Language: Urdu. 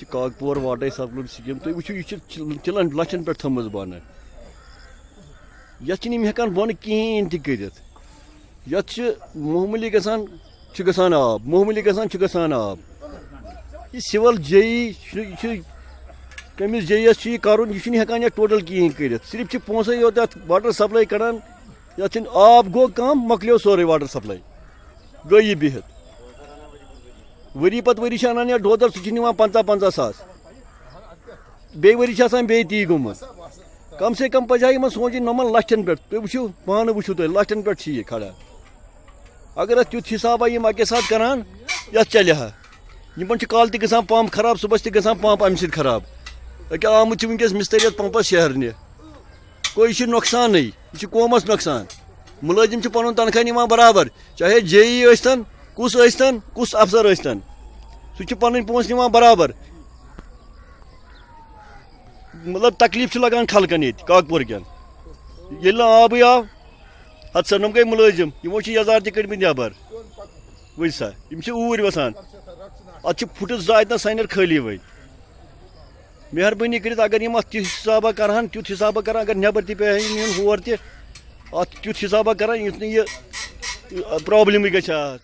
کاکپور واٹر سپلائی سکیم تُہۍ وٕچھِو یہِ چھِ تِلن لچھن پٮ۪ٹھ تھٲومٕژ بۄنہٕ یتھ چھِنہٕ یِم ہٮ۪کان بۄنہٕ کِہیٖنۍ تہِ کٔرِتھ یتھ چھِ معموٗلی گژھان چھُ گژھان آب معموٗلی گژھان چھُ گژھان آب یہِ سِول جے ای چھُ کٔمِس جے ای یس چھُ یہِ کرُن یہِ چھُنہٕ ہٮ۪کان یتھ ٹوٹل کِہیٖنۍ کٔرِتھ صرف چھِ پونٛسے یوت یتھ واٹر سپلاے کڑان یتھ چھِنہٕ آب گوٚو کم مۄکلیو سورُے واٹر سپلاے گٔے یہِ بِہِتھ ؤری پتہٕ ؤری چھِ انان یتھ دودر سُہ چھِ نِوان 50-50 ساس بیٚیہِ ؤری چھِ آسان بیٚیہِ تی گوٚمُت کم سے کم پزِ ہا یِمن سونٛچٕنۍ یِمن لچھن پٮ۪ٹھ تُہۍ وٕچھِو پانہٕ وٕچھِو تُہۍ لچھن پٮ۪ٹھ چھِ یہِ کھڑا اگر اتھ تیُتھ حسابا یِم اکے ساتہٕ کران یتھ چلہِ ہا یِمن چھُ کالہٕ تہِ گژھان پمپ خراب صُبحس تہِ گژھان پمپ امہِ سۭتۍ خراب أکیاہ آمُت چھُ وٕنکیٚس مِستری یتھ پمپس شیہرنہِ گوٚو یہِ چھُ نۄقصانٕے یہِ چھُ قومس نۄقصان مُلٲزِم چھُ پنُن تنخواہ نِوان برابر چاہے جے ای ٲسۍتن کُس ٲسۍتن کُس افسر ٲسۍتن سُہ چھُ پنٕنۍ پونٛسہٕ نِوان برابر مطلب تکلیٖف چھُ لگان خلقن ییٚتہِ کاکپوٗر کٮ۪ن ییٚلہِ نہٕ آبٕے آو ہتہٕ سا یِم گٔے مُلٲزِم یِمو چھِ یزار تہِ کٔڑمٕتۍ نٮ۪بر وٕچھ سا یِم چھِ اوٗرۍ وسان اتھ چھِ فُٹہٕ زٕ اتنس سانٮ۪ر خٲلی وۄنۍ مہربٲنی کٔرِتھ اگر یِم اتھ تیُتھ حسابا کرہن تیُتھ حسابا کرہن اگر نٮ۪بر تہِ پیٚیہِ ہا یُن ہور تہِ اتھ تیُتھ حسابا کران یُتھ نہٕ یہِ پرابلمٕے گژھِ ہا